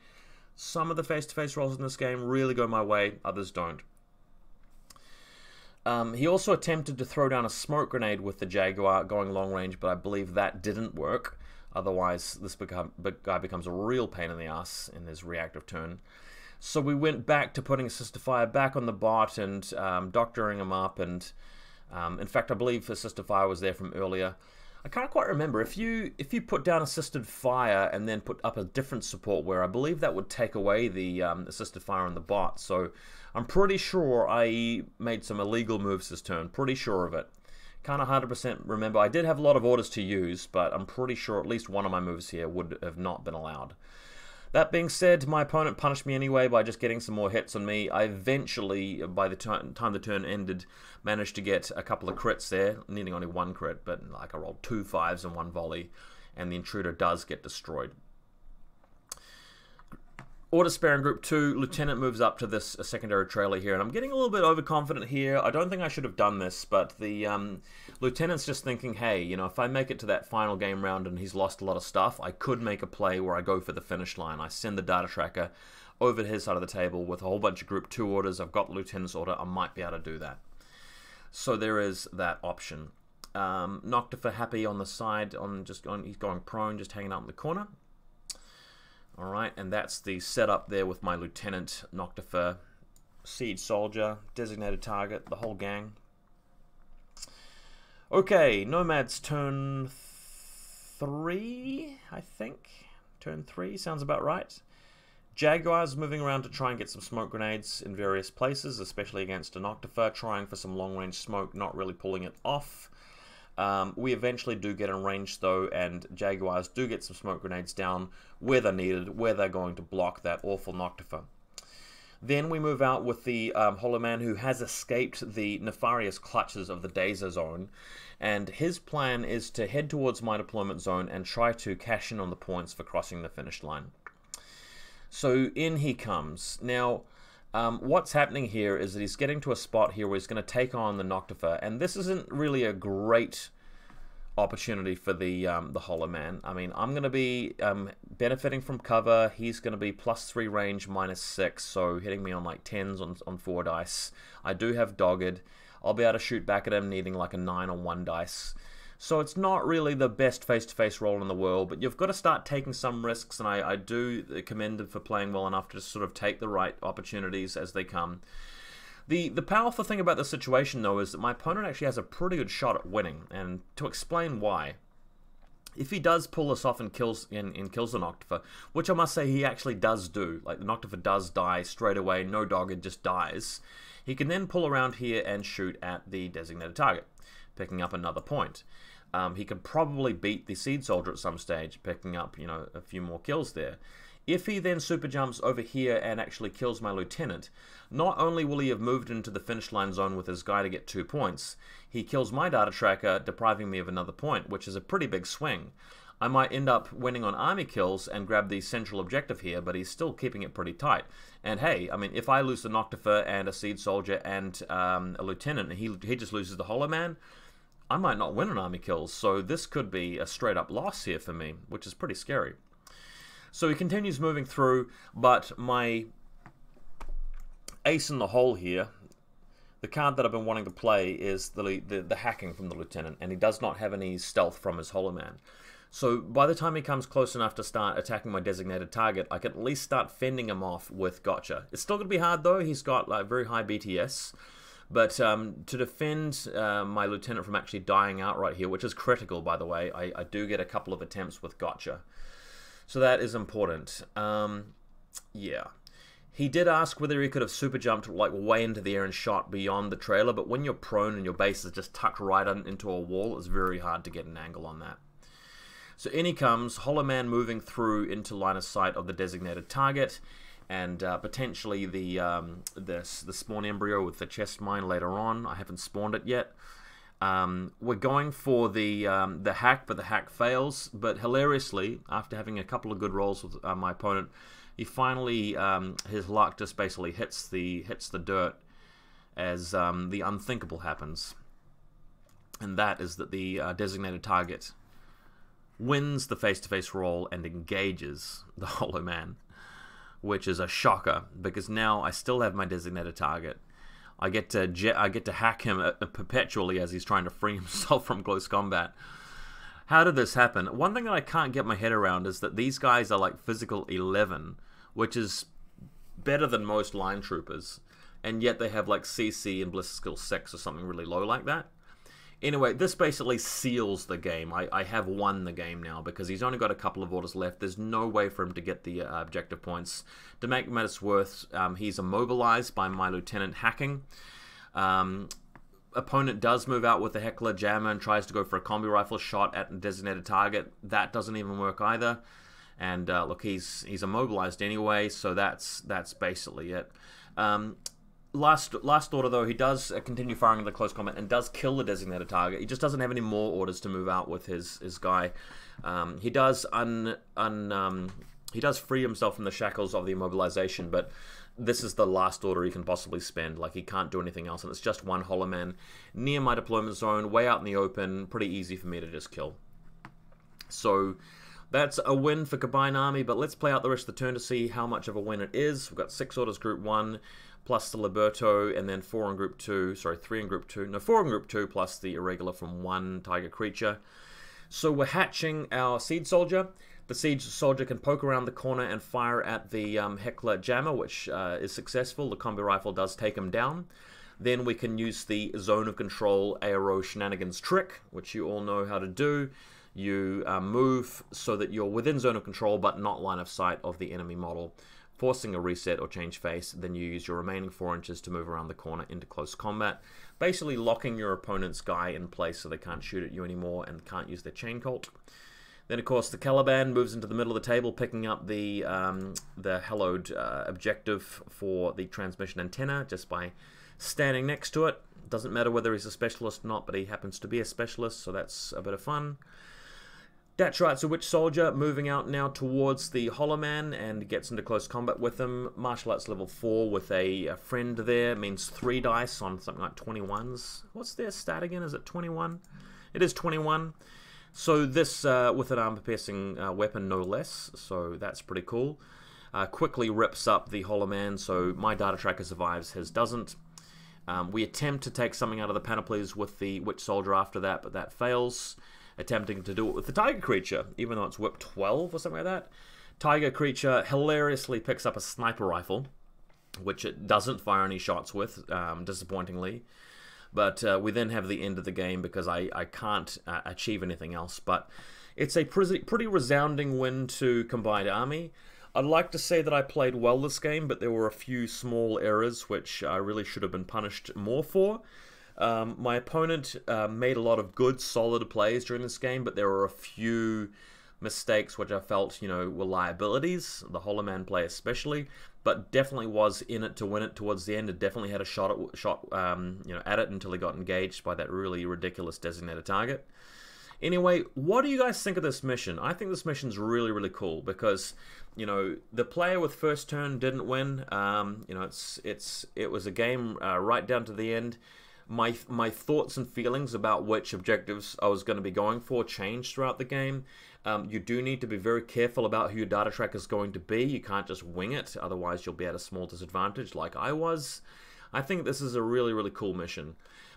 Some of the face-to-face rolls in this game really go my way, others don't. He also attempted to throw down a smoke grenade with the Jaguar going long range, but I believe that didn't work. Otherwise, this guy becomes a real pain in the ass in his reactive turn. So we went back to putting assisted fire back on the bot and doctoring him up. And in fact, I believe assisted fire was there from earlier. I can't quite remember. If you put down assisted fire and then put up a different support where, I believe that would take away the assisted fire on the bot. So I'm pretty sure I made some illegal moves this turn. Pretty sure of it. Can't 100% remember. I did have a lot of orders to use, but I'm pretty sure at least one of my moves here would have not been allowed. That being said, my opponent punished me anyway by just getting some more hits on me. I eventually, by the time the turn ended, managed to get a couple of crits there, needing only one crit, but like I rolled 2 5s and 1 volley, and the intruder does get destroyed. Order spare in Group 2, Lieutenant moves up to this secondary trailer here, and I'm getting a little bit overconfident here. I don't think I should have done this, but the Lieutenant's just thinking, hey, you know, if I make it to that final game round and he's lost a lot of stuff, I could make a play where I go for the finish line. I send the data tracker over to his side of the table with a whole bunch of Group 2 orders. I've got the Lieutenant's order. I might be able to do that. So there is that option. Noctifer happy on the side, he's going prone, just hanging out in the corner. Alright, and that's the setup there with my Lieutenant, Noctifer, Siege Soldier, Designated Target, the whole gang. Okay, Nomads turn 3, I think. Turn 3, sounds about right. Jaguar's moving around to try and get some smoke grenades in various places, especially against a Noctifer, trying for some long-range smoke, not really pulling it off. We eventually do get in range though, and Jaguars do get some smoke grenades down where they're needed, where they're going to block that awful Noctifer. Then we move out with the Hollow Man, who has escaped the nefarious clutches of the Dazer zone, and his plan is to head towards my deployment zone and try to cash in on the points for crossing the finish line. So in he comes. Now, what's happening here is that he's getting to a spot here where he's going to take on the Noctifer, and this isn't really a great opportunity for the Hollow Man. I mean, I'm going to be benefiting from cover. He's going to be +3 range, -6, so hitting me on like 10s on 4 dice. I do have Dogged. I'll be able to shoot back at him needing like a 9 on 1 dice. So it's not really the best face-to-face roll in the world, but you've got to start taking some risks, and I do commend him for playing well enough to just sort of take the right opportunities as they come. The powerful thing about the situation, though, is that my opponent actually has a pretty good shot at winning, and to explain why, if he does pull this off and kills the Noctifer, which I must say he actually does do, like the Noctifer does die straight away, no Dogged, just dies, he can then pull around here and shoot at the designated target, picking up another point. He could probably beat the Seed Soldier at some stage, picking up, you know, a few more kills there. If he then super jumps over here and actually kills my Lieutenant, not only will he have moved into the finish line zone with his guy to get 2 points, he kills my data tracker, depriving me of another point, which is a pretty big swing. I might end up winning on army kills and grab the central objective here, but he's still keeping it pretty tight. And hey, I mean, if I lose the Noctifer and a Seed Soldier and a Lieutenant, and he just loses the Hollow Man, I might not win on army kills, so this could be a straight up loss here for me, which is pretty scary. So he continues moving through, but my ace in the hole here, the card that I've been wanting to play, is the hacking from the Lieutenant, and he does not have any stealth from his Hollow Man. So by the time he comes close enough to start attacking my designated target, I can at least start fending him off with Gotcha. It's still going to be hard though, he's got like very high BTS. But to defend my Lieutenant from actually dying outright here, which is critical, by the way, I do get a couple of attempts with Gotcha. So that is important. Yeah. He did ask whether he could have super jumped like way into the air and shot beyond the trailer, but when you're prone and your base is just tucked right into a wall, it's very hard to get an angle on that. So in he comes, Hollow Man moving through into line of sight of the designated target, and potentially the spawn embryo with the chest mine later on. I haven't spawned it yet. We're going for the hack, but the hack fails. But hilariously, after having a couple of good rolls with my opponent, he finally his luck just basically hits the dirt as the unthinkable happens, and that is that the designated target wins the face-to-face roll and engages the Hollow Man, which is a shocker, because now I still have my designated target. I get to hack him perpetually as he's trying to free himself from close combat. How did this happen? One thing that I can't get my head around is that these guys are like physical 11, which is better than most line troopers, and yet they have like CC and Bliss skill 6 or something really low like that. Anyway, this basically seals the game. I have won the game now because he's only got a couple of orders left. There's no way for him to get the objective points. To make matters worse, he's immobilized by my Lieutenant hacking. opponent does move out with the Heckler Jammer and tries to go for a combi rifle shot at a designated target, that doesn't even work either. And look, he's immobilized anyway, so that's basically it. Last order, though, he does continue firing in the close combat and does kill the designated target. He just doesn't have any more orders to move out with his guy. He does he does free himself from the shackles of the immobilization, but this is the last order he can possibly spend. Like, he can't do anything else, and it's just one Hollow Man near my deployment zone, way out in the open, pretty easy for me to just kill. So that's a win for Combined Army, but let's play out the rest of the turn to see how much of a win it is. We've got 6 orders Group 1, plus the Liberto, and then 4 in Group 2, sorry, 3 in Group 2, no, 4 in Group 2, plus the Irregular from 1 Tiger Creature. So we're hatching our Siege Soldier. The Siege Soldier can poke around the corner and fire at the Heckler Jammer, which is successful. The combi rifle does take him down. Then we can use the Zone of Control ARO Shenanigans trick, which you all know how to do. You move so that you're within zone of control but not line of sight of the enemy model, forcing a reset or change face. Then you use your remaining 4 inches to move around the corner into close combat, basically locking your opponent's guy in place so they can't shoot at you anymore and can't use their chain colt. Then, of course, the Caliban moves into the middle of the table, picking up the hallowed objective for the transmission antenna just by standing next to it. Doesn't matter whether he's a specialist or not, but he happens to be a specialist, so that's a bit of fun. Datchrite's a Witch Soldier, moving out now towards the Hollow Man and gets into close combat with him. Martial Arts level 4 with a friend there, means 3 dice on something like 21s. What's their stat again? Is it 21? It is 21. So this, with an armor-piercing weapon, no less, so that's pretty cool. Quickly rips up the Hollow Man, so my Data Tracker survives, his doesn't. We attempt to take something out of the panoplies with the Witch Soldier after that, but that fails. Attempting to do it with the Tiger Creature, even though it's whip 12 or something like that. Tiger Creature hilariously picks up a sniper rifle, which it doesn't fire any shots with, disappointingly. But we then have the end of the game because I can't achieve anything else. But it's a pretty resounding win to Combined Army. I'd like to say that I played well this game, but there were a few small errors which I really should have been punished more for. My opponent made a lot of good, solid plays during this game, but there were a few mistakes which I felt, you know, were liabilities, the Hollow Man play especially, but definitely was in it to win it towards the end. It definitely had a shot at it until he got engaged by that really ridiculous designated target. Anyway, what do you guys think of this mission? I think this mission's really, really cool because, you know, the player with first turn didn't win. You know, it was a game right down to the end. My thoughts and feelings about which objectives I was going to be going for changed throughout the game. You do need to be very careful about who your data tracker is going to be. You can't just wing it, otherwise you'll be at a small disadvantage like I was. I think this is a really, really cool mission.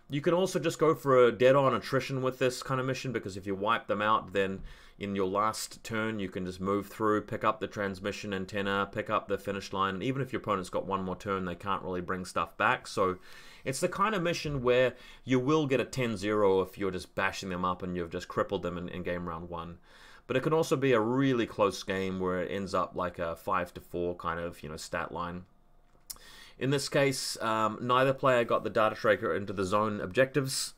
You can also just go for a dead-on attrition with this kind of mission, because if you wipe them out, then in your last turn you can just move through, pick up the transmission antenna, pick up the finish line. Even if your opponent's got one more turn, they can't really bring stuff back. So it's the kind of mission where you will get a 10-0 if you're just bashing them up and you've just crippled them in game round 1. But it can also be a really close game where it ends up like a 5-4 kind of, you know, stat line. In this case, neither player got the data tracker into the zone objectives.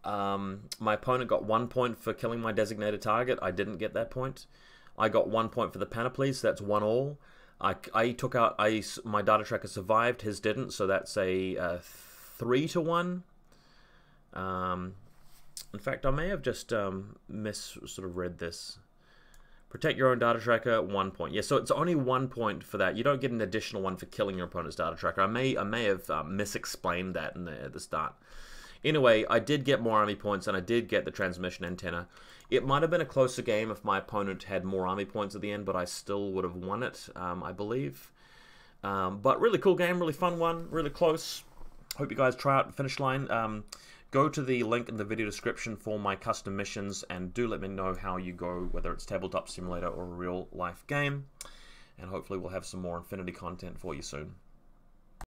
My opponent got 1 point for killing my designated target. I didn't get that point. I got 1 point for the panoplies, so that's 1-all. I took out, my data tracker survived, his didn't, so that's a 3-1. In fact, I may have just read this. Protect your own data tracker, 1 point. Yeah, so it's only 1 point for that. You don't get an additional one for killing your opponent's data tracker. I may have misexplained that at the start. Anyway, I did get more army points, and I did get the transmission antenna. It might have been a closer game if my opponent had more army points at the end, but I still would have won it, I believe. But really cool game, really fun one, really close. Hope you guys try out the finish line. Go to the link in the video description for my custom missions, and do let me know how you go, whether it's Tabletop Simulator or a real life game. And hopefully we'll have some more infiNity content for you soon.